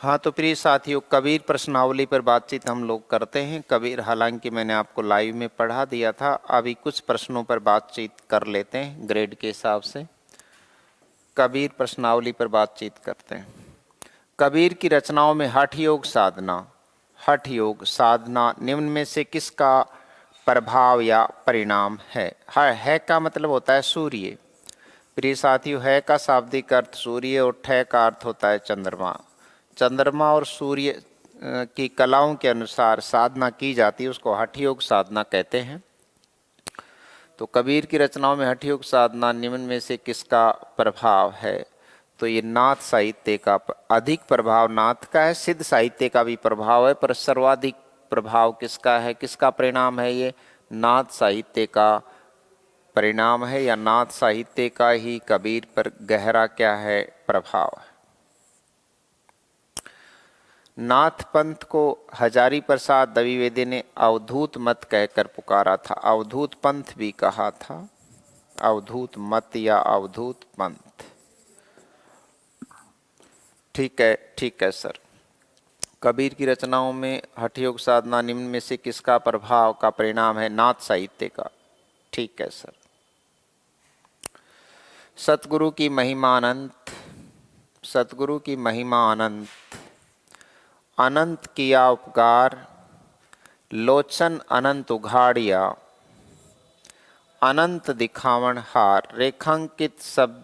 हाँ तो प्रिय साथियों, कबीर प्रश्नावली पर बातचीत हम लोग करते हैं। कबीर हालांकि मैंने आपको लाइव में पढ़ा दिया था, अभी कुछ प्रश्नों पर बातचीत कर लेते हैं ग्रेड के हिसाब से। कबीर प्रश्नावली पर बातचीत करते हैं। कबीर की रचनाओं में हठ योग साधना निम्न में से किसका प्रभाव या परिणाम है का मतलब होता है सूर्य। प्रिय साथियों, है का शाब्दिक अर्थ सूर्य और ठय का अर्थ होता है चंद्रमा। चंद्रमा और सूर्य की कलाओं के अनुसार साधना की जाती है, उसको हठ योग साधना कहते हैं। तो कबीर की रचनाओं में हठ योग साधना निम्न में से किसका प्रभाव है? तो ये नाथ साहित्य का अधिक प्रभाव नाथ का है। सिद्ध साहित्य का भी प्रभाव है, पर सर्वाधिक प्रभाव किसका है, किसका परिणाम है? ये नाथ साहित्य का परिणाम है, या नाथ साहित्य का ही कबीर पर गहरा क्या है, प्रभाव है। नाथ पंथ को हजारी प्रसाद द्विवेदी ने अवधूत मत कहकर पुकारा था। अवधूत पंथ भी कहा था, अवधूत मत या अवधूत पंथ। ठीक है सर। कबीर की रचनाओं में हठ योग साधना निम्न में से किसका प्रभाव का परिणाम है? नाथ साहित्य का। ठीक है सर। सतगुरु की महिमा अनंत, सतगुरु की महिमा अनंत, अनंत किया उपकार, लोचन अनंत उघाड़िया, अनंत दिखावन हार। रेखांकित शब्द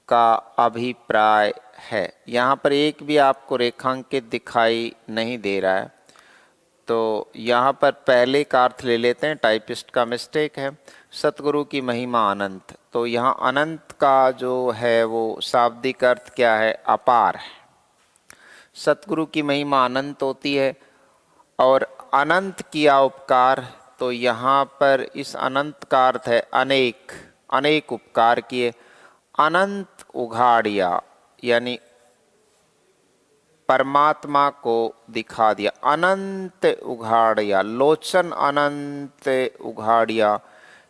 का अभिप्राय है। यहाँ पर एक भी आपको रेखांकित दिखाई नहीं दे रहा है, तो यहाँ पर पहले का अर्थ ले लेते हैं, टाइपिस्ट का मिस्टेक है। सतगुरु की महिमा अनंत, तो यहाँ अनंत का जो है वो शाब्दिक अर्थ क्या है? अपार है। सतगुरु की महिमा अनंत होती है। और अनंत किया उपकार, तो यहाँ पर इस अनंत का अर्थ है अनेक, अनेक उपकार किए। अनंत उघाड़िया, यानी परमात्मा को दिखा दिया। अनंत उघाड़िया, लोचन अनंत उघाड़िया,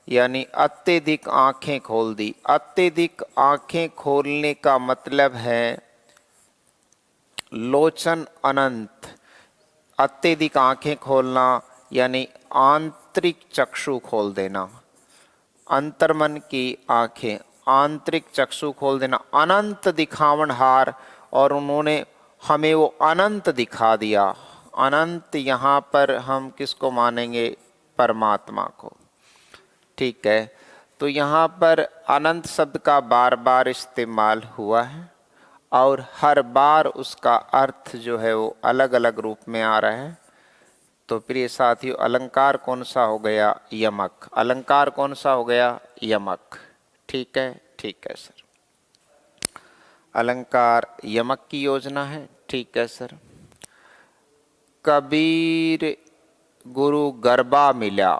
यानी अत्यधिक आंखें खोल दी। अत्यधिक आंखें खोलने का मतलब है लोचन अनंत, अत्यधिक आंखें खोलना, यानी आंतरिक चक्षु खोल देना, अंतर्मन की आंखें, आंतरिक चक्षु खोल देना। अनंत दिखावन हार, और उन्होंने हमें वो अनंत दिखा दिया। अनंत यहाँ पर हम किसको मानेंगे? परमात्मा को। ठीक है, तो यहाँ पर अनंत शब्द का बार बार इस्तेमाल हुआ है, और हर बार उसका अर्थ जो है वो अलग अलग रूप में आ रहा है। तो प्रिय साथियों, अलंकार कौन सा हो गया? यमक। अलंकार कौन सा हो गया? यमक। ठीक है सर। अलंकार यमक की योजना है। ठीक है सर। कबीर गुरु गरबा मिला।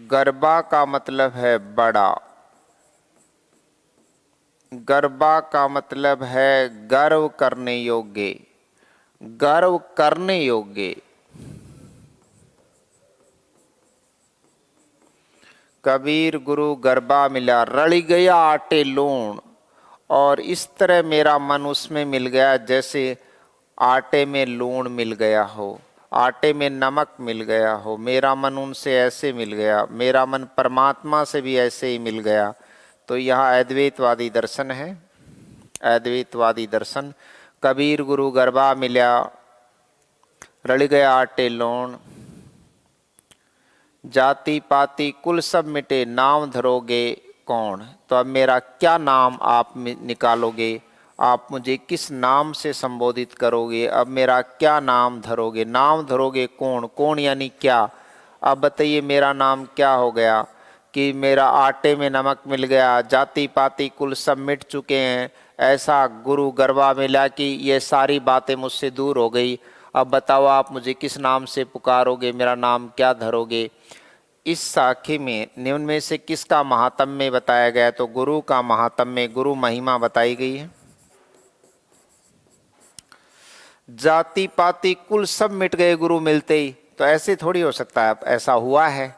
गरबा का मतलब है बड़ा, गरबा का मतलब है गर्व करने योग्य, गर्व करने योग्य। कबीर गुरु गरबा मिला, रल गया आटे लूण, और इस तरह मेरा मन उसमें मिल गया जैसे आटे में लूण मिल गया हो, आटे में नमक मिल गया हो। मेरा मन उनसे ऐसे मिल गया, मेरा मन परमात्मा से भी ऐसे ही मिल गया। तो यहाँ अद्वैतवादी दर्शन है, अद्वैतवादी दर्शन। कबीर गुरु गरबा मिला, रल गया आटे लूण, जाति पाति कुल सब मिटे, नाम धरोगे कौन? तो अब मेरा क्या नाम आप निकालोगे? आप मुझे किस नाम से संबोधित करोगे? अब मेरा क्या नाम धरोगे? नाम धरोगे कौन? कौन यानी क्या? अब बताइए मेरा नाम क्या हो गया? कि मेरा आटे में नमक मिल गया, जाति पाति कुल सब मिट चुके हैं, ऐसा गुरु गरबा मिला कि ये सारी बातें मुझसे दूर हो गई। अब बताओ आप मुझे किस नाम से पुकारोगे? मेरा नाम क्या धरोगे? इस साखी में निम्न में से किसका महात्म्य बताया गया? तो गुरु का महात्म्य, गुरु महिमा बताई गई है। जाति पाति कुल सब मिट गए गुरु मिलते ही, तो ऐसे थोड़ी हो सकता है, ऐसा हुआ है।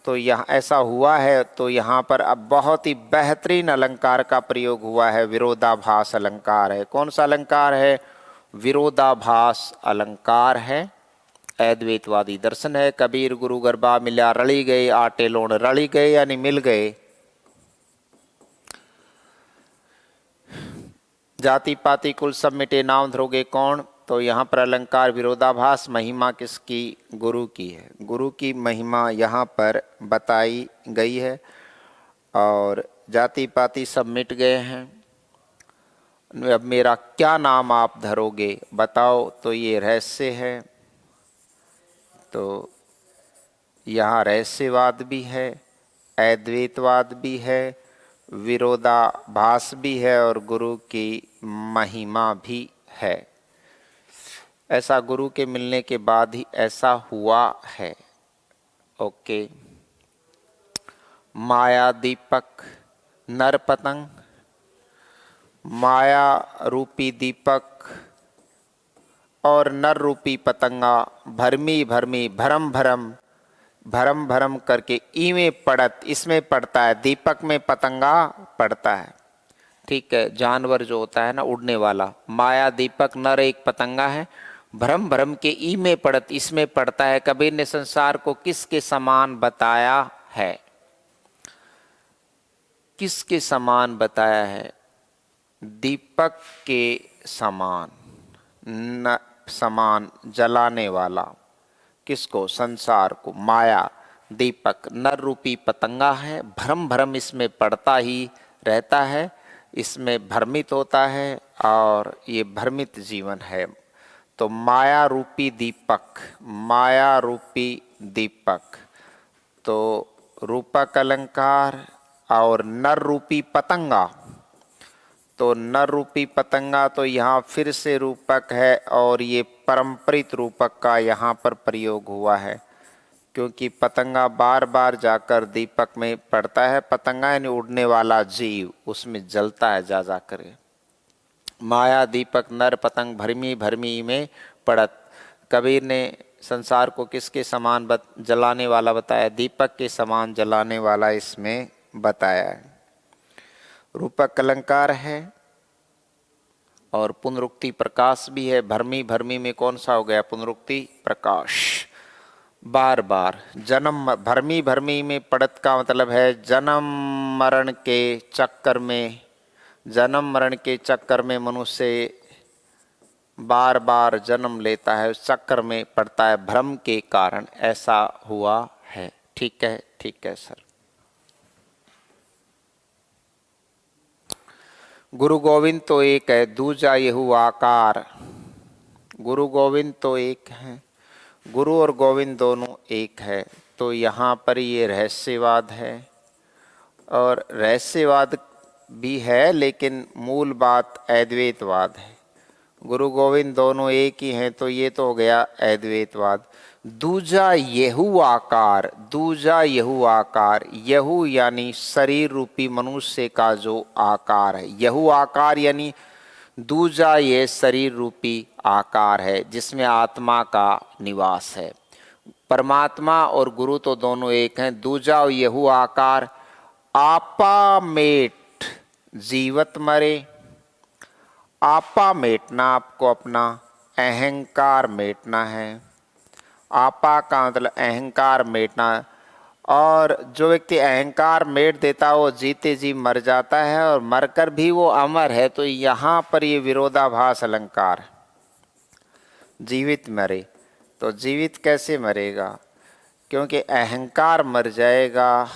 तो यहाँ ऐसा हुआ है, तो यहाँ पर अब बहुत ही बेहतरीन अलंकार का प्रयोग हुआ है, विरोधाभास अलंकार है। कौन सा अलंकार है? विरोधाभास अलंकार है। अद्वैतवादी दर्शन है। कबीर गुरु गरबा मिल्या रली गए, आटे लोण रली गए यानी मिल गए। जाति पाति कुल सब मिटे, नाम धरोगे कौन? तो यहाँ पर अलंकार विरोधाभास, महिमा किसकी? गुरु की है। गुरु की महिमा यहाँ पर बताई गई है और जाति पाति सब मिट गए हैं। अब मेरा क्या नाम आप धरोगे बताओ, तो ये रहस्य है। तो यहाँ रहस्यवाद भी है, अद्वैतवाद भी है, विरोधाभास भी है और गुरु की महिमा भी है। ऐसा गुरु के मिलने के बाद ही ऐसा हुआ है। ओके। माया दीपक नर पतंग, माया रूपी दीपक और नर रूपी पतंगा भरमी भरमी भरम भरम भरम भरम करके ई पड़त, इसमें पड़ता है, दीपक में पतंगा पड़ता है। ठीक है, जानवर जो होता है ना उड़ने वाला, माया दीपक नर एक पतंगा है, भ्रम भ्रम के ई में पड़त, इसमें पड़ता है। कबीर ने संसार को किसके समान बताया है? किसके समान बताया है? दीपक के समान, न समान जलाने वाला। किसको? संसार को। माया दीपक नर रूपी पतंगा है, भ्रम भ्रम इसमें पड़ता ही रहता है, इसमें भ्रमित होता है और ये भ्रमित जीवन है। तो माया रूपी दीपक, माया रूपी दीपक, तो रूपक अलंकार और नर रूपी पतंगा। तो नर रूपी पतंगा तो यहाँ फिर से रूपक है और ये परंपरित रूपक का यहाँ पर प्रयोग हुआ है, क्योंकि पतंगा बार बार जाकर दीपक में पड़ता है। पतंगा यानी उड़ने वाला जीव, उसमें जलता है जा जा कर। माया दीपक नर पतंग भरमी भरमी में पड़त। कबीर ने संसार को किसके समान जलाने वाला बताया? दीपक के समान जलाने वाला इसमें बताया है। रूपक अलंकार है और पुनरुक्ति प्रकाश भी है। भरमी भरमी में कौन सा हो गया? पुनरुक्ति प्रकाश। बार बार जन्म, भरमी भरमी में पड़त का मतलब है जन्म मरण के चक्कर में, जन्म मरण के चक्कर में मनुष्य बार बार जन्म लेता है, उस चक्कर में पड़ता है भ्रम के कारण, ऐसा हुआ है। ठीक है, ठीक है सर। गुरु गोविंद तो एक है, दूजा यहू आकार। गुरु गोविंद तो एक है, गुरु और गोविंद दोनों एक है। तो यहाँ पर ये रहस्यवाद है और रहस्यवाद भी है, लेकिन मूल बात अद्वैतवाद है। गुरु गोविंद दोनों एक ही हैं, तो ये तो हो गया अद्वैतवाद। दूजा यहू आकार, दूजा यहू आकार, यहू यानी शरीर रूपी मनुष्य का जो आकार है, यहू आकार यानी दूजा ये शरीर रूपी आकार है जिसमें आत्मा का निवास है। परमात्मा और गुरु तो दोनों एक हैं। दूजा यहू आकार आपा मेट जीवत मरे। आपा मेटना, आपको अपना अहंकार मेटना है। आपा का मतलब अहंकार मेटना, और जो व्यक्ति अहंकार मेट देता है वो जीते जी मर जाता है और मरकर भी वो अमर है। तो यहाँ पर ये विरोधाभास अलंकार, जीवित मरे। तो जीवित कैसे मरेगा? क्योंकि अहंकार मर जाएगा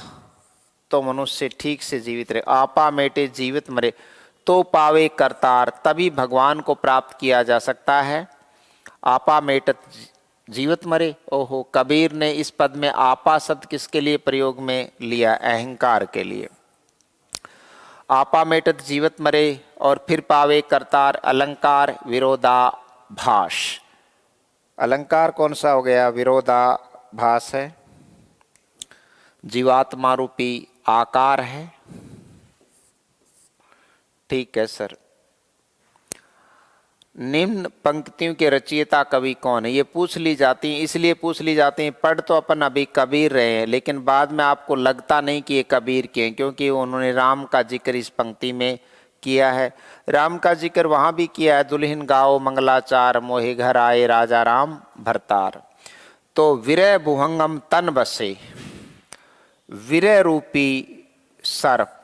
तो मनुष्य ठीक से जीवित रहे। आपा मेटे जीवित मरे तो पावे करतार, तभी भगवान को प्राप्त किया जा सकता है। आपा मेटत जीवित मरे। ओहो, कबीर ने इस पद में आपा शब्द किसके लिए प्रयोग में लिया? अहंकार के लिए। आपा मेटत जीवित मरे और फिर पावे करतार, अलंकार विरोधाभास। अलंकार कौन सा हो गया? विरोधाभास है। जीवात्मा रूपी आकार है। ठीक है सर। निम्न पंक्तियों के रचयिता कवि कौन है? ये पूछ ली जाती है, इसलिए पूछ ली जाती है, पढ़ तो अपन अभी कबीर रहे हैं, लेकिन बाद में आपको लगता नहीं कि ये कबीर के हैं, क्योंकि उन्होंने राम का जिक्र इस पंक्ति में किया है। राम का जिक्र वहाँ भी किया है, दुल्हन गाओ मंगलाचार, मोहे घर आए राजा राम भरतार। तो विरह भुहंगम तन बसे, विरह रूपी सर्प,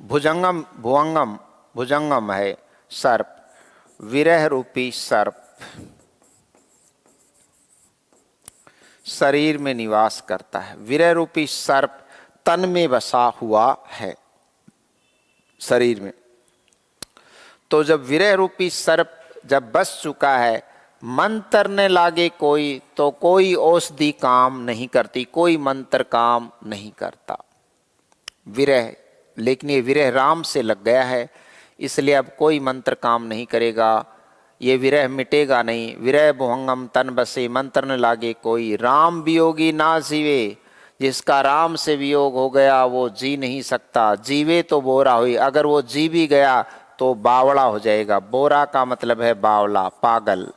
भुजंगम भुवंगम भुजंगम है सर्प, विरह रूपी सर्प शरीर में निवास करता है। विरह रूपी सर्प तन में बसा हुआ है, शरीर में। तो जब विरह रूपी सर्प जब बस चुका है, मंत्र ने लागे कोई, तो कोई औषधि काम नहीं करती, कोई मंत्र काम नहीं करता। विरह, लेकिन ये विरह राम से लग गया है, इसलिए अब कोई मंत्र काम नहीं करेगा, ये विरह मिटेगा नहीं। विरह भुहंगम तन बसे, मंत्र न लागे कोई, राम वियोगी ना जीवे, जिसका राम से वियोग हो गया वो जी नहीं सकता। जीवे तो बोरा हुई, अगर वो जी भी गया तो बावड़ा हो जाएगा। बोरा का मतलब है बावला, पागल।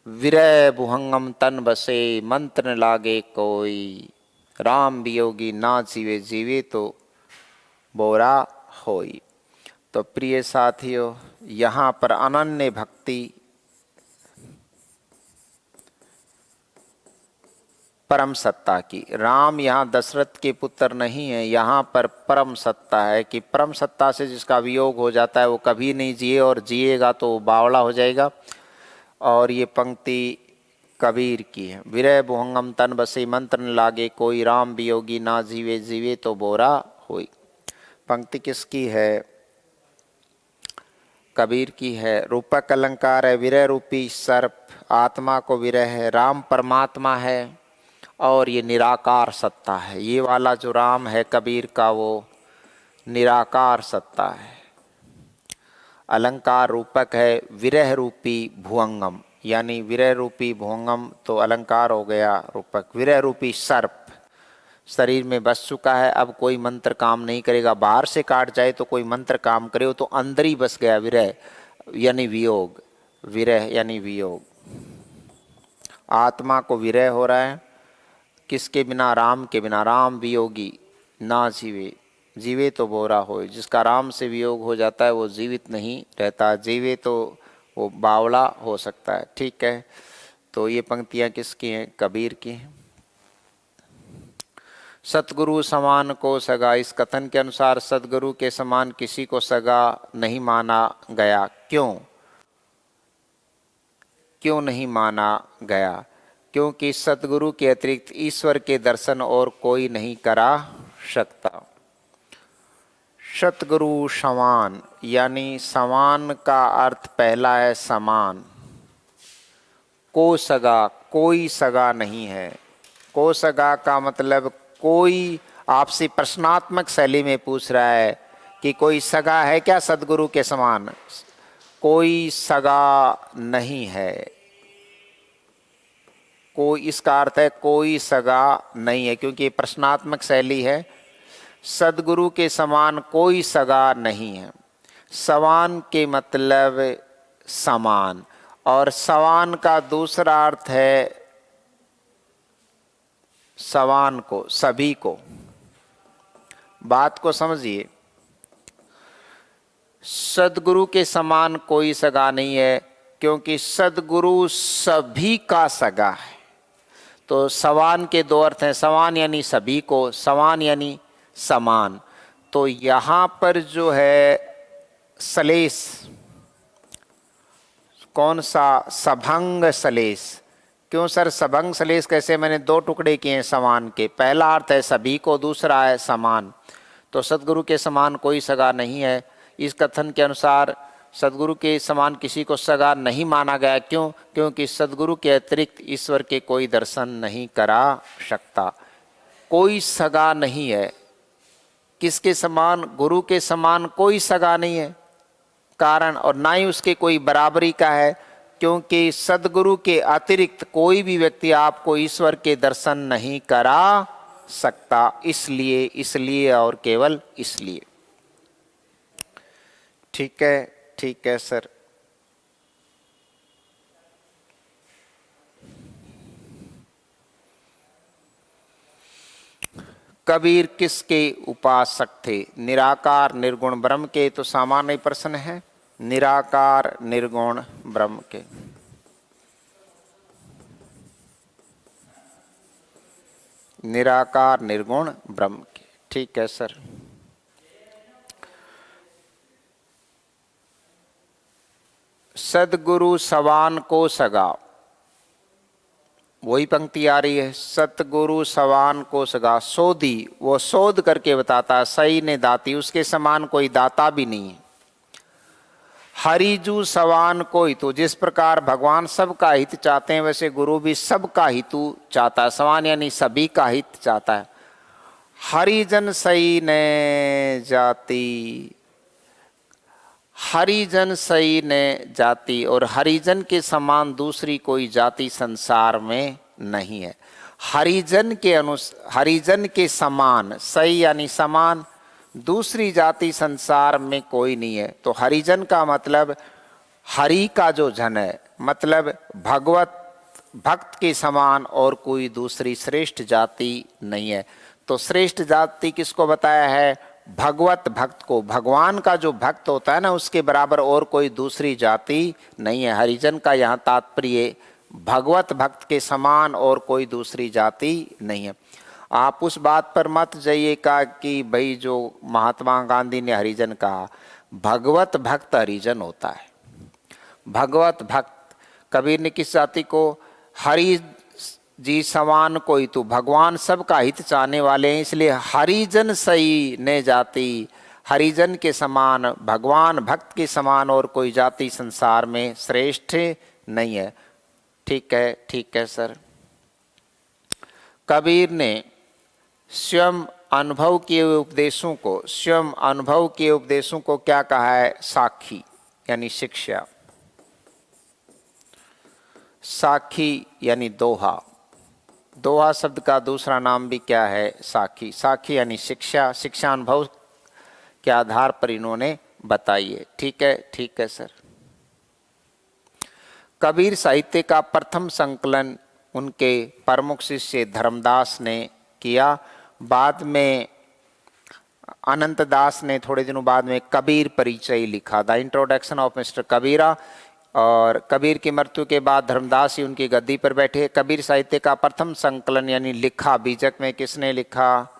विरह भुहंगम तन बसे, मंत्र न लागे कोई, राम वियोगी ना जीवे, जीवे तो बोरा होई। तो प्रिय साथियों, यहाँ पर अनन्य भक्ति परम सत्ता की, राम यहाँ दशरथ के पुत्र नहीं है, यहाँ पर परम सत्ता है कि परम सत्ता से जिसका वियोग हो जाता है वो कभी नहीं जिए, और जिएगा तो बावड़ा हो जाएगा। और ये पंक्ति कबीर की है। विरह भुहंगम तन बसे, मंत्र न लागे कोई, राम वियोगी ना जीवे, जीवे तो बोरा होई। पंक्ति किसकी है? कबीर की है। रूपक अलंकार है। विरह रूपी सर्प आत्मा को विरह है, राम परमात्मा है और ये निराकार सत्ता है। ये वाला जो राम है कबीर का, वो निराकार सत्ता है। अलंकार रूपक है विरह रूपी भुवंगम, यानी विरह रूपी भुवंगम तो अलंकार हो गया रूपक। विरह रूपी सर्प शरीर में बस चुका है, अब कोई मंत्र काम नहीं करेगा। बाहर से काट जाए तो कोई मंत्र काम करे, वो तो अंदर ही बस गया। विरह यानी वियोग, विरह यानी वियोग। आत्मा को विरह हो रहा है, किसके बिना? राम के बिना। राम वियोगी ना जीवे, जीवे तो बोरा होए। जिसका राम से वियोग हो जाता है वो जीवित नहीं रहता, जीवे तो वो बावला हो सकता है। ठीक है, तो ये पंक्तियाँ किसकी हैं? कबीर की हैं। सतगुरु समान को सगा, इस कथन के अनुसार सतगुरु के समान किसी को सगा नहीं माना गया। क्यों? क्यों नहीं माना गया? क्योंकि सतगुरु के अतिरिक्त ईश्वर के दर्शन और कोई नहीं करा सकता। सतगुरु समान, यानी समान का अर्थ पहला है समान। को सगा, कोई सगा नहीं है। को सगा का मतलब कोई आपसे प्रश्नात्मक शैली में पूछ रहा है कि कोई सगा है क्या सतगुरु के समान? कोई सगा नहीं है। कोई, इसका अर्थ है कोई सगा नहीं है, क्योंकि ये प्रश्नात्मक शैली है। सदगुरु के समान कोई सगा नहीं है। समान के मतलब समान, और समान का दूसरा अर्थ है समान को, सभी को। बात को समझिए, सदगुरु के समान कोई सगा नहीं है, क्योंकि सदगुरु सभी का सगा है। तो समान के दो अर्थ हैं, समान यानी सभी को, समान यानी समान। तो यहाँ पर जो है सलेस, कौन सा? सभंग सलेस। क्यों सर सभंग सलेस कैसे? मैंने दो टुकड़े किए हैं समान के। पहला अर्थ है सभी को, दूसरा है समान। तो सदगुरु के समान कोई सगा नहीं है। इस कथन के अनुसार सदगुरु के समान किसी को सगा नहीं माना गया। क्यों? क्योंकि सदगुरु के अतिरिक्त ईश्वर के कोई दर्शन नहीं करा सकता। कोई सगा नहीं है। किसके समान? गुरु के समान कोई सगा नहीं है। कारण, और ना ही उसके कोई बराबरी का है, क्योंकि सदगुरु के अतिरिक्त कोई भी व्यक्ति आपको ईश्वर के दर्शन नहीं करा सकता। इसलिए और केवल इसलिए। ठीक है, ठीक है सर। कबीर किसके उपासक थे? निराकार निर्गुण ब्रह्म के। तो सामान्य प्रश्न है, निराकार निर्गुण ब्रह्म के। निराकार निर्गुण ब्रह्म के, ठीक है सर। सद्गुरु सवान को सगा, वही पंक्ति आ रही है, सतगुरु सवान को सगा। सोधी, वो शोध करके बताता है, सही ने दाती, उसके समान कोई दाता भी नहीं है। हरिजू सवान कोई, तो जिस प्रकार भगवान सबका हित चाहते हैं वैसे गुरु भी सबका हितु चाहता है। सवान यानी सभी का हित चाहता है। हरिजन सही ने जाति, हरिजन सही ने जाति, और हरिजन के समान दूसरी कोई जाति संसार में नहीं है। हरिजन के समान, सही यानी समान, दूसरी जाति संसार में कोई नहीं है। तो हरिजन का मतलब हरि का जो जन है, मतलब भगवत भक्त के समान और कोई दूसरी श्रेष्ठ जाति नहीं है। तो श्रेष्ठ जाति किसको बताया है? भगवत भक्त को। भगवान का जो भक्त होता है ना, उसके बराबर और कोई दूसरी जाति नहीं है। हरिजन का यहाँ तात्पर्य भगवत भक्त के समान और कोई दूसरी जाति नहीं है। आप उस बात पर मत जाइएगा कि भाई जो महात्मा गांधी ने हरिजन कहा, भगवत भक्त हरिजन होता है। भगवत भक्त, कबीर ने किस जाति को? हरि जी समान कोई, तो भगवान सबका हित चाहने वाले हैं, इसलिए हरिजन सही ने जाति, हरिजन के समान, भगवान भक्त के समान और कोई जाति संसार में श्रेष्ठ नहीं है। ठीक है सर। कबीर ने स्वयं अनुभव के उपदेशों को क्या कहा है? साखी यानी शिक्षा। साखी यानी दोहा। दोहा शब्द का दूसरा नाम भी क्या है? साखी। साखी यानी शिक्षा, शिक्षा अनुभव के आधार पर इन्होंने बताई है। ठीक है सर। कबीर साहित्य का प्रथम संकलन उनके प्रमुख शिष्य धर्मदास ने किया। बाद में अनंत दास ने थोड़े दिनों बाद में कबीर परिचय लिखा, द इंट्रोडक्शन ऑफ मिस्टर कबीरा। और कबीर की मृत्यु के बाद धर्मदास ही उनकी गद्दी पर बैठे। कबीर साहित्य का प्रथम संकलन यानी लिखा बीजक में किसने लिखा?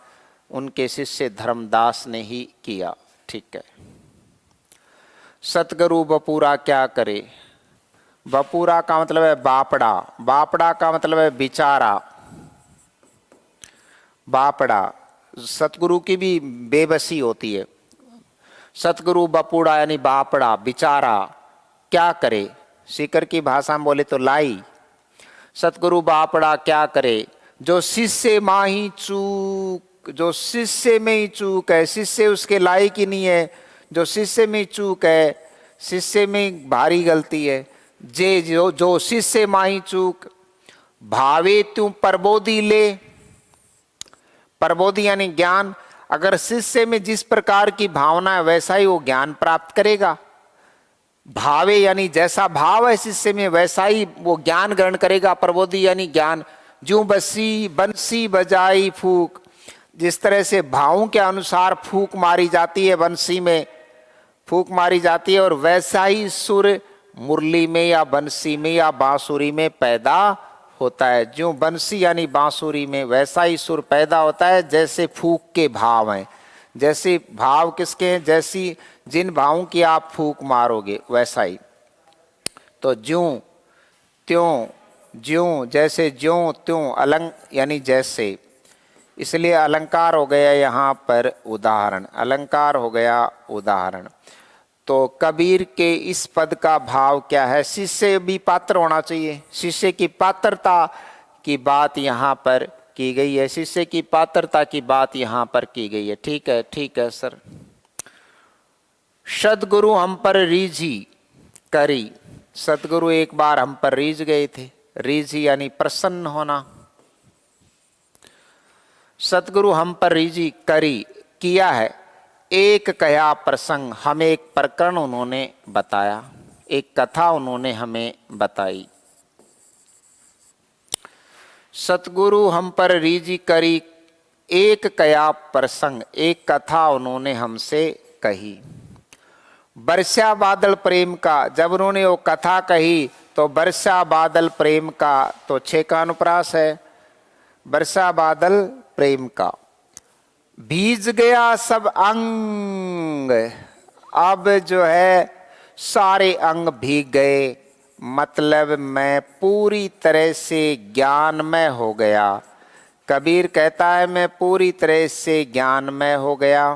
उनके शिष्य धर्मदास ने ही किया। ठीक है। सतगुरु बपूरा क्या करे? बपूरा का मतलब है बापड़ा, बापड़ा का मतलब है बिचारा। बापड़ा, सतगुरु की भी बेबसी होती है। सतगुरु बपूड़ा यानी बापड़ा, बिचारा, क्या करे? सीकर की भाषा में बोले तो लाई। सतगुरु बापड़ा क्या करे? जो शिष्य माही चूक, जो शिष्य में ही चूक है, शिष्य उसके लायक ही नहीं है, जो शिष्य में चूक है, शिष्य में भारी गलती है, जे जो शिष्य माही चूक, भावे तू प्रबोधि ले। प्रबोधि यानी ज्ञान। अगर शिष्य में जिस प्रकार की भावना है वैसा ही वो ज्ञान प्राप्त करेगा। भावे यानी जैसा भाव है शिष्य में वैसा ही वो ज्ञान ग्रहण करेगा। प्रबोधि यानी ज्ञान। जो बंसी बजाई फूक, जिस तरह से भावों के अनुसार फूक मारी जाती है, बंसी में फूक मारी जाती है, और वैसा ही सुर मुरली में या बंसी में या बांसुरी में पैदा होता है। जो बंसी यानी बांसुरी में वैसा ही सुर पैदा होता है, जैसे फूक के भाव हैं। जैसे भाव किसके हैं? जैसी जिन भावों की आप फूक मारोगे वैसा ही। तो ज्यों त्यों, ज्यों जैसे, ज्यों त्यों, अलंग यानी जैसे, इसलिए अलंकार हो गया यहाँ पर उदाहरण। अलंकार हो गया उदाहरण। तो कबीर के इस पद का भाव क्या है? शिष्य भी पात्र होना चाहिए। शिष्य की पात्रता की बात यहाँ पर की गई है। शिष्य की पात्रता की बात यहाँ पर की गई है। ठीक है सर। सद्गुरु हम पर रीझी करी। सद्गुरु एक बार हम पर रीझ गए थे। रीझी यानी प्रसन्न होना। सद्गुरु हम पर रीझी करी, किया है। एक कया प्रसंग, हमें एक प्रकरण उन्होंने बताया, एक कथा उन्होंने हमें बताई। सतगुरु हम पर रीझ करी, एक कया प्रसंग, एक कथा उन्होंने हमसे कही। बरसा बादल प्रेम का, जब उन्होंने वो कथा कही तो बरसा बादल प्रेम का, तो 6 का अनुप्रास है। बरसा बादल प्रेम का, भीज गया सब अंग, अब जो है सारे अंग भीग गए, मतलब मैं पूरी तरह से ज्ञानमय हो गया। कबीर कहता है मैं पूरी तरह से ज्ञानमय हो गया,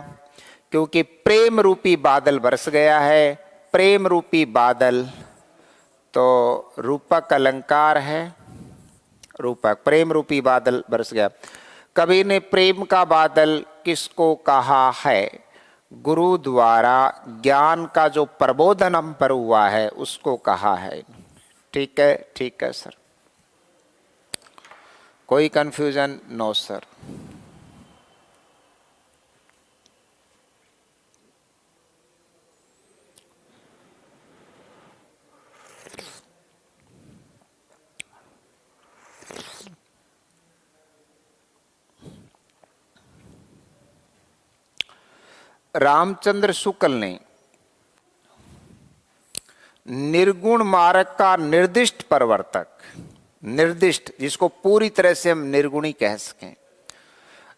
क्योंकि प्रेम रूपी बादल बरस गया है। प्रेम रूपी बादल तो रूपक अलंकार है, रूपक, प्रेम रूपी बादल बरस गया। कबीर ने प्रेम का बादल किसको कहा है? गुरु द्वारा ज्ञान का जो प्रबोधन हम पर हुआ है उसको कहा है। ठीक है, ठीक है सर, कोई confusion? No sir. Ramchandra Shukla ने निर्गुण मार्ग का निर्दिष्ट प्रवर्तक, निर्दिष्ट जिसको पूरी तरह से हम निर्गुणी कह सकें,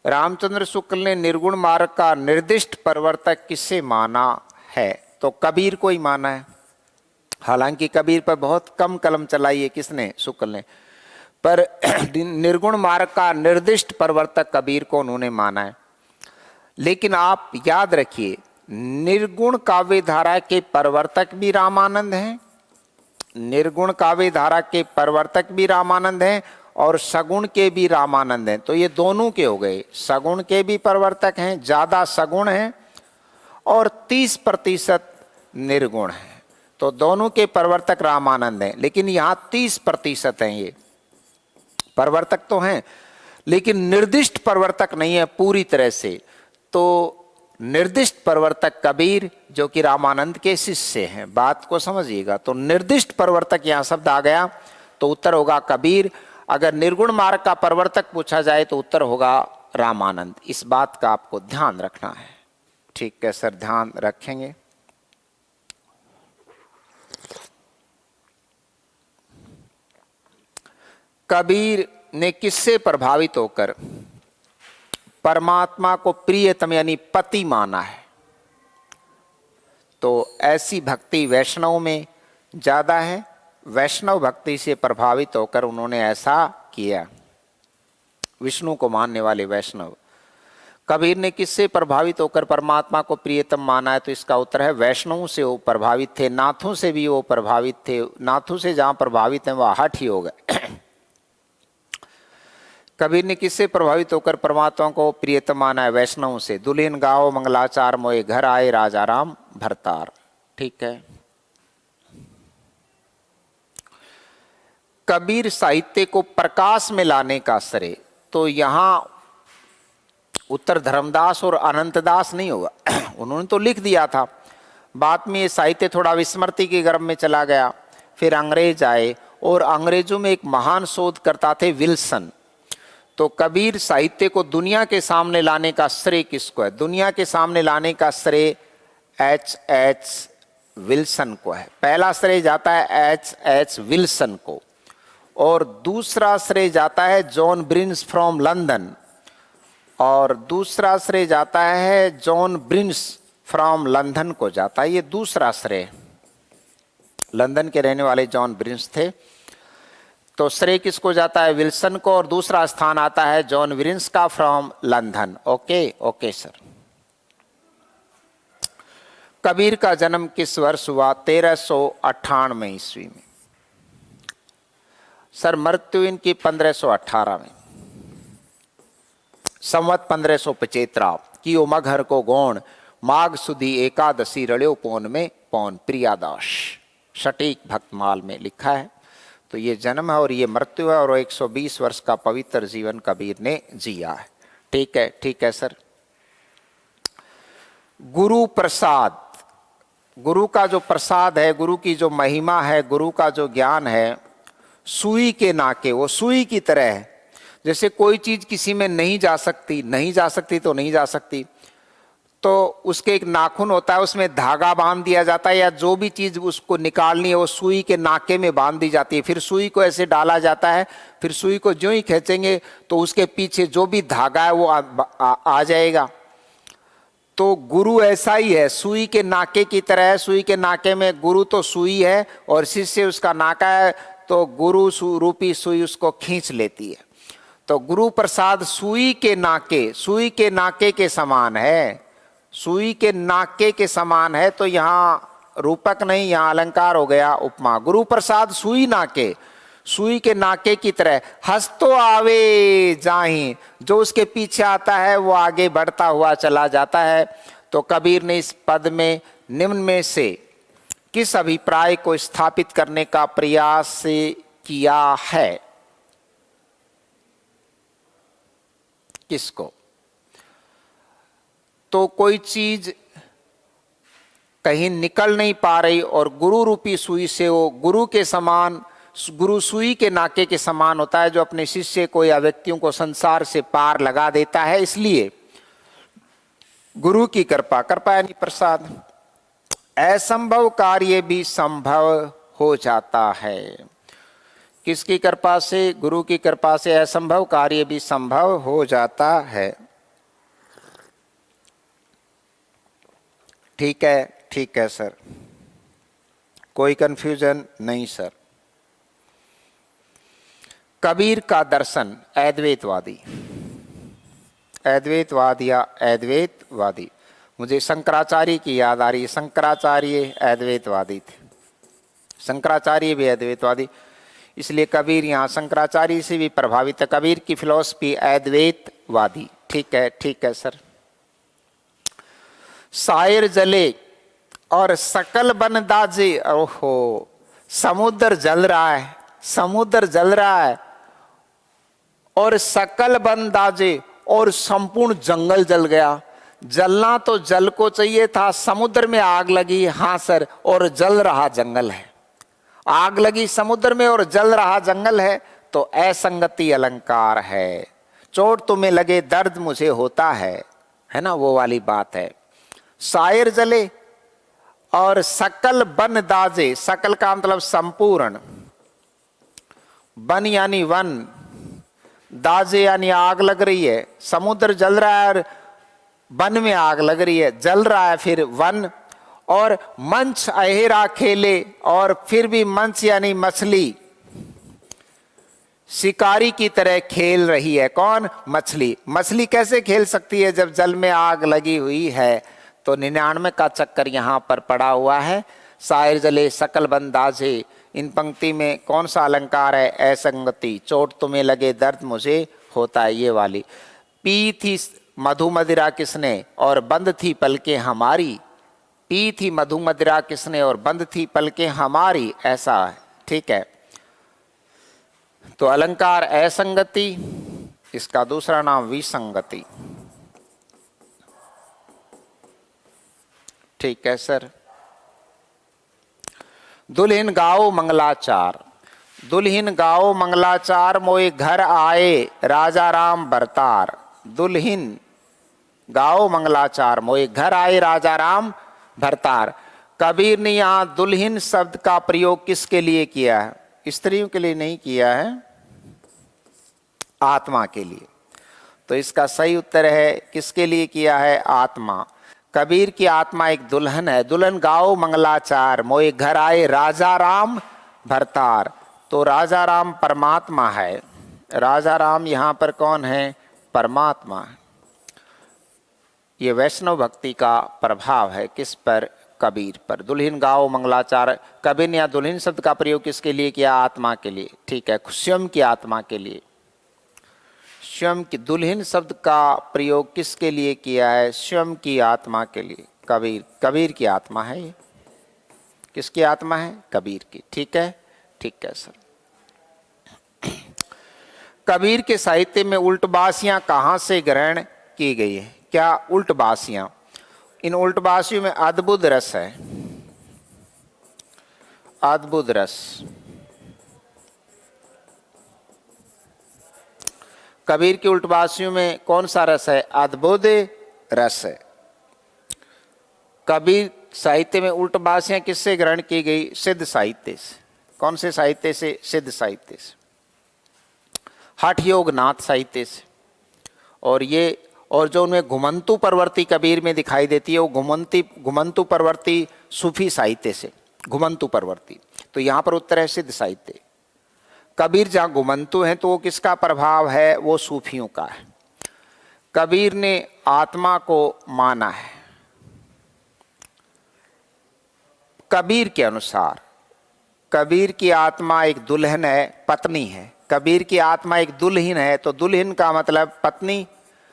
रामचंद्र शुक्ल ने निर्गुण मार्ग का निर्दिष्ट प्रवर्तक किसे माना है? तो कबीर को ही माना है। हालांकि कबीर पर बहुत कम कलम चलाई है किसने? शुक्ल ने, पर निर्गुण मार्ग का निर्दिष्ट प्रवर्तक कबीर को उन्होंने माना है। लेकिन आप याद रखिए, निर्गुण काव्य धारा के प्रवर्तक भी रामानंद हैं, निर्गुण काव्य धारा के प्रवर्तक भी रामानंद हैं और सगुण के भी रामानंद हैं। तो ये दोनों के हो गए, सगुण के भी प्रवर्तक हैं, ज्यादा सगुण हैं और 30% निर्गुण हैं। तो दोनों के प्रवर्तक रामानंद हैं, लेकिन यहां 30% हैं। ये प्रवर्तक तो हैं लेकिन निर्दिष्ट प्रवर्तक नहीं है पूरी तरह से। तो निर्दिष्ट प्रवर्तक कबीर जो कि रामानंद के शिष्य हैं, बात को समझिएगा। तो निर्दिष्ट प्रवर्तक यहां शब्द आ गया तो उत्तर होगा कबीर। अगर निर्गुण मार्ग का प्रवर्तक पूछा जाए तो उत्तर होगा रामानंद। इस बात का आपको ध्यान रखना है। ठीक है सर, ध्यान रखेंगे। कबीर ने किससे प्रभावित होकर परमात्मा को प्रियतम यानी पति माना है? तो ऐसी भक्ति वैष्णव में ज्यादा है, वैष्णव भक्ति से प्रभावित होकर उन्होंने ऐसा किया। विष्णु को मानने वाले वैष्णव। कबीर ने किससे प्रभावित होकर परमात्मा को प्रियतम माना है? तो इसका उत्तर है वैष्णव से वो प्रभावित थे, नाथों से भी वो प्रभावित थे। नाथों से जहां प्रभावित हैं वह हठ ही हो गए। कबीर ने किससे प्रभावित होकर परमात्मा को प्रियतम माना है? वैष्णव से। दुल्हन गाओ मंगलाचार मोए, घर आए राजा राम भरतार। ठीक है। कबीर साहित्य को प्रकाश में लाने का श्रेय, तो यहां उत्तर धर्मदास और अनंतदास नहीं होगा। उन्होंने तो लिख दिया था, बाद में ये साहित्य थोड़ा विस्मृति के गर्भ में चला गया। फिर अंग्रेज आए और अंग्रेजों में एक महान शोधकर्ता थे विल्सन। तो कबीर साहित्य को दुनिया के सामने लाने का श्रेय किसको है? दुनिया के सामने लाने का श्रेय H.H. विल्सन को है। पहला श्रेय जाता है H.H. विल्सन को और दूसरा श्रेय जाता है जॉन ब्रिन्स फ्रॉम लंदन और दूसरा श्रेय जाता है जॉन ब्रिन्स फ्रॉम लंदन को जाता है। ये दूसरा श्रेय, लंदन के रहने वाले जॉन ब्रिन्स थे। तो श्रेय किसको जाता है? विल्सन को। और दूसरा स्थान आता है जॉन ब्रिन्स का from London. Okay okay sir. Kabir का जन्म किस वर्ष हुआ? 1398 ईस्वी में। सर मृत्यु इनकी 1518 में। संवत 1575 कियो मघर को गौण, माघ सुदी एकादशी रड़्यो पौन में पौन प्रियादास। सटीक भक्तमाल में लिखा है। तो ये जन्म है और ये मृत्यु है और 120 वर्ष का पवित्र जीवन कबीर ने जिया है। ठीक है, ठीक है सर। गुरु प्रसाद, गुरु का जो प्रसाद है, गुरु की जो महिमा है, गुरु का जो ज्ञान है, सुई के नाके, वो सुई की तरह है। जैसे कोई चीज किसी में नहीं जा सकती, नहीं जा सकती तो नहीं जा सकती, तो उसके एक नाखून होता है, उसमें धागा बांध दिया जाता है, या जो भी चीज उसको निकालनी है वो सुई के नाके में बांध दी जाती है। फिर सुई को ऐसे डाला जाता है, फिर सुई को जो ही खींचेंगे तो उसके पीछे जो भी धागा है वो आ जाएगा। तो गुरु ऐसा ही है, सुई के नाके की तरह है। सुई के नाके में गुरु तो सुई है और शिष्य उसका नाका है, तो गुरु रूपी सुई उसको खींच लेती है। तो गुरु प्रसाद सुई के नाके, सुई के नाके के समान है, सुई के नाके के समान है। तो यहाँ रूपक नहीं, यहाँ अलंकार हो गया, उपमा। गुरु प्रसाद सुई नाके, सुई के नाके की तरह, हंसतो आवे जाहि, जो उसके पीछे आता है वो आगे बढ़ता हुआ चला जाता है। तो कबीर ने इस पद में निम्न में से किस अभिप्राय को स्थापित करने का प्रयास किया है? किसको? तो कोई चीज कहीं निकल नहीं पा रही और गुरु रूपी सुई से वो गुरु के समान, गुरु सुई के नाके के समान होता है, जो अपने शिष्य को या व्यक्तियों को संसार से पार लगा देता है। इसलिए गुरु की कृपा, कृपा यानी प्रसाद, असंभव कार्य भी संभव हो जाता है। किसकी कृपा से? गुरु की कृपा से असंभव कार्य भी संभव हो जाता है। ठीक है, ठीक है सर, कोई कंफ्यूजन नहीं सर। कबीर का दर्शन अद्वैतवादी, अद्वैतवाद या अद्वैतवादी, मुझे शंकराचार्य की याद आ रही है। शंकराचार्य अद्वैतवादी थे, शंकराचार्य भी अद्वैतवादी, इसलिए कबीर यहाँ शंकराचार्य से भी प्रभावित है। कबीर की फिलॉसफी अद्वैतवादी। ठीक है, ठीक है सर। शायर जले और सकल बन दाजे, ओहो, समुद्र जल रहा है, समुद्र जल रहा है और सकल बन दाजे, और संपूर्ण जंगल जल गया। जलना तो जल को चाहिए था, समुद्र में आग लगी, हाँ सर, और जल रहा जंगल है। आग लगी समुद्र में और जल रहा जंगल है, तो असंगति अलंकार है। चोट तुम्हें लगे दर्द मुझे होता है ना, वो वाली बात है। शायर जले और सकल बन दाजे, सकल का मतलब संपूर्ण, बन यानी वन, दाजे यानी आग लग रही है। समुद्र जल रहा है और वन में आग लग रही है, जल रहा है फिर वन। और मंच अहेरा खेले, और फिर भी मंच यानी मछली शिकारी की तरह खेल रही है। कौन? मछली। मछली कैसे खेल सकती है जब जल में आग लगी हुई है? तो 99 का चक्कर यहाँ पर पड़ा हुआ है। शायर जले सकल बन दाजे, इन पंक्ति में कौन सा अलंकार है? असंगति। चोट तुम्हें लगे दर्द मुझे होता है, ये वाली। पी थी मधु मदिरा किसने और बंद थी पलकें हमारी, पी थी मधु मदिरा किसने और बंद थी पलकें हमारी, ऐसा है। ठीक है, तो अलंकार असंगति, इसका दूसरा नाम विसंगति। ठीक है सर। दुल्हिन गाओ मंगलाचार, दुल्हिन गाओ मंगलाचार, मोए घर आए राजा राम बरतार। दुल्हिन गाओ मंगलाचार, मोए घर आए राजा राम भरतार। कबीर ने यहाँ दुल्हिन शब्द का प्रयोग किसके लिए किया है? स्त्रियों के लिए नहीं किया है, आत्मा के लिए। तो इसका सही उत्तर है किसके लिए किया है? आत्मा। कबीर की आत्मा एक दुल्हन है। दुल्हन गाओ मंगलाचार, मोए घर आए राजा राम भरतार। तो राजा राम परमात्मा है। राजा राम यहाँ पर कौन है? परमात्मा। ये वैष्णव भक्ति का प्रभाव है किस पर? कबीर पर। दुल्हिन गाओ मंगलाचार, कबीर ने दुल्हिन शब्द का प्रयोग किसके लिए किया? आत्मा के लिए। ठीक है, स्वयं की आत्मा के लिए। स्वयं की, दुल्हिन शब्द का प्रयोग किसके लिए किया है? स्वयं की आत्मा के लिए। कबीर, कबीर की आत्मा है ये। किसकी आत्मा है? कबीर की। ठीक है, ठीक है सर। कबीर के साहित्य में उल्टबासियां कहाँ से ग्रहण की गई है? क्या उल्टबासियां? इन उल्टबासियों में अद्भुत रस है, अद्भुत रस। कबीर की उल्टबासियों में कौन सा रस है? अद्भुत रस है। कबीर साहित्य में उल्टबासियां किससे ग्रहण की गई? सिद्ध साहित्य से। कौन से साहित्य से? सिद्ध साहित्य से, हठ योग नाथ साहित्य से। और जो उनमें घुमंतु प्रवृत्ति कबीर में दिखाई देती है वो घुमंतु प्रवृत्ति सूफी साहित्य से, घुमंतु प्रवृत्ति। तो यहाँ पर उत्तर है सिद्ध साहित्य। कबीर जहाँ घुमंतु हैं तो वो किसका प्रभाव है? वो सूफियों का है। कबीर ने आत्मा को माना है। कबीर के अनुसार कबीर की आत्मा एक दुल्हन है, पत्नी है। कबीर की आत्मा एक दुल्हन है, तो दुल्हन का मतलब पत्नी।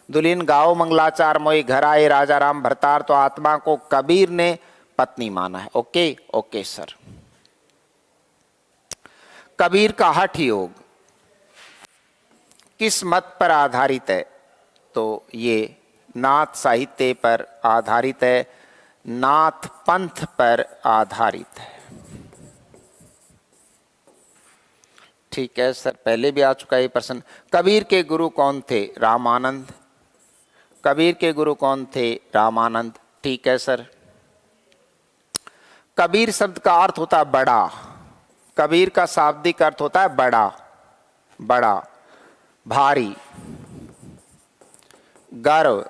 दुल्हन गाओ मंगलाचार मोई घर आए राजा राम भरतार। तो आत्मा को कबीर ने पत्नी माना है। Okay okay sir. कबीर का हठ योग किस मत पर आधारित है? तो ये नाथ साहित्य पर आधारित है, नाथ पंथ पर आधारित है। ठीक है सर, पहले भी आ चुका है ये प्रश्न। कबीर के गुरु कौन थे? रामानंद। कबीर के गुरु कौन थे? रामानंद। ठीक है सर। कबीर शब्द का अर्थ होता है बड़ा। कबीर का शाब्दिक अर्थ होता है बड़ा, बड़ा, भारी, गर्व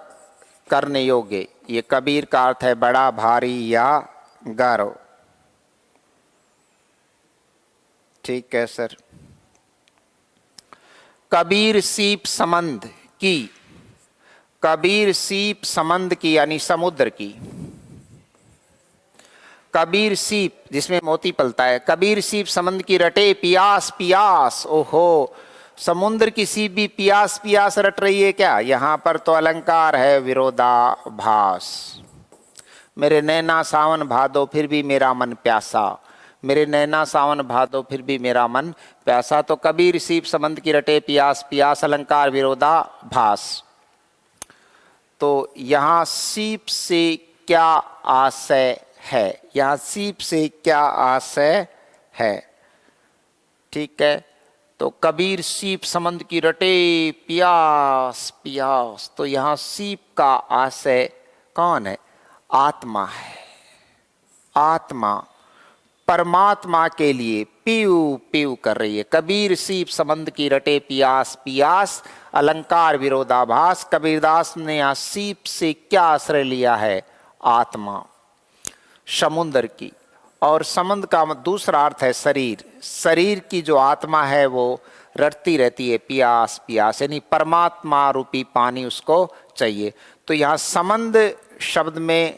करने योग्य। ये कबीर का अर्थ है, बड़ा, भारी या गर्व। ठीक है सर। कबीर सीप समंद की। कबीर सीप समंद की यानी समुद्र की। कबीर सीप जिसमें मोती पलता है। कबीर सीप समंद की रटे पियास पियास। ओहो, समुद्र की सीप भी पियास पियास रट रही है क्या? यहां पर तो अलंकार है विरोधाभास। मेरे नैना सावन भादो फिर भी मेरा मन प्यासा। मेरे नैना सावन भादो फिर भी मेरा मन प्यासा। तो कबीर सीप समंद की रटे पियास पियास, अलंकार विरोधाभास। तो यहां सीप से क्या आशय है? यहां सीप से क्या आशय है? ठीक है। तो कबीर सीप समंद की रटे पियास पियास। तो यहां सीप का आशय कौन है? आत्मा है। आत्मा परमात्मा के लिए पीऊ पीऊ कर रही है। कबीर सीप समंद की रटे पियास पियास, अलंकार विरोधाभास। कबीरदास ने यहाँ सीप से क्या आश्रय लिया है? आत्मा, समुद्र की। और समुद्र का दूसरा अर्थ है शरीर। शरीर की जो आत्मा है वो रटती रहती है पियास पियास, यानी परमात्मा रूपी पानी उसको चाहिए। तो यहाँ समंद शब्द में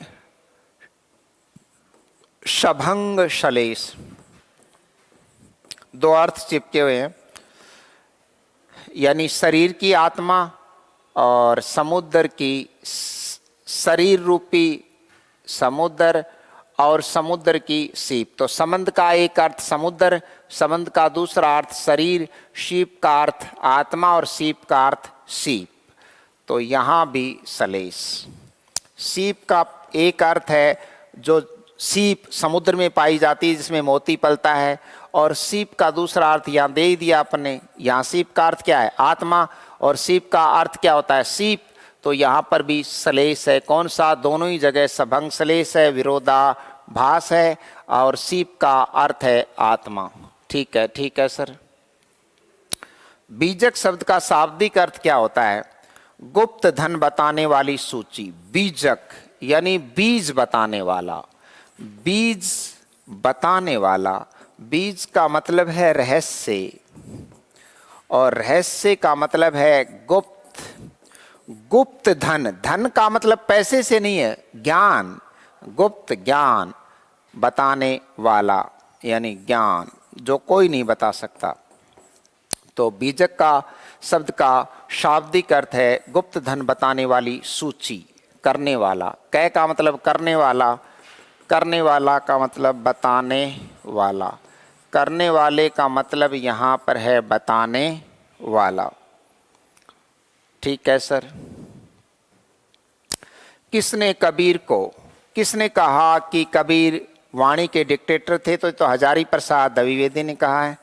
शभंग शलेश दो अर्थ चिपके हुए हैं, यानी शरीर की आत्मा और समुद्र की, शरीर रूपी समुद्र और समुद्र की सीप। तो समंद का एक अर्थ समुद्र, समंद का दूसरा अर्थ शरीर, सीप का अर्थ आत्मा और सीप का अर्थ सीप। तो यहाँ भी सलेश। सीप का एक अर्थ है जो सीप समुद्र में पाई जाती है जिसमें मोती पलता है, और सीप का दूसरा अर्थ यहाँ दे ही दिया अपने। यहाँ सीप का अर्थ क्या है? आत्मा, और सीप का अर्थ क्या होता है? सीप। तो यहाँ पर भी सलेश है। कौन सा? दोनों ही जगह सभंग सलेश है, विरोधाभास है, और सीप का अर्थ है आत्मा। ठीक है सर। बीजक शब्द का शाब्दिक अर्थ क्या होता है? गुप्त धन बताने वाली सूची। बीजक यानी बीज बताने वाला, बीज बताने वाला। बीज का मतलब है रहस्य, और रहस्य का मतलब है गुप्त। गुप्त धन, धन का मतलब पैसे से नहीं है, ज्ञान, गुप्त ज्ञान बताने वाला, यानी ज्ञान जो कोई नहीं बता सकता। तो बीजक का शब्द का शाब्दिक अर्थ है गुप्त धन बताने वाली सूची, करने वाला। कै का मतलब करने वाला, करने वाला का मतलब बताने वाला, करने वाले का मतलब यहाँ पर है बताने वाला। ठीक है सर। किसने कहा कि कबीर वाणी के डिक्टेटर थे? तो हजारी प्रसाद द्विवेदी ने कहा है।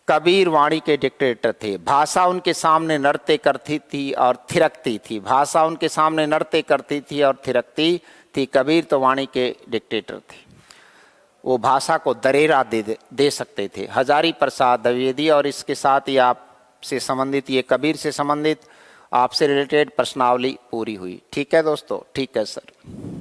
कबीर वाणी के डिक्टेटर थे। भाषा उनके सामने नृत्य करती थी और थिरकती थी। भाषा उनके सामने नृत्य करती थी और थिरकती थी। कबीर तो वाणी के डिक्टेटर थे, वो भाषा को दरेरा दे सकते थे। हजारी प्रसाद द्विवेदी। और इसके साथ ही आपसे संबंधित, ये कबीर से संबंधित आपसे रिलेटेड प्रश्नावली पूरी हुई। ठीक है दोस्तों? ठीक है सर।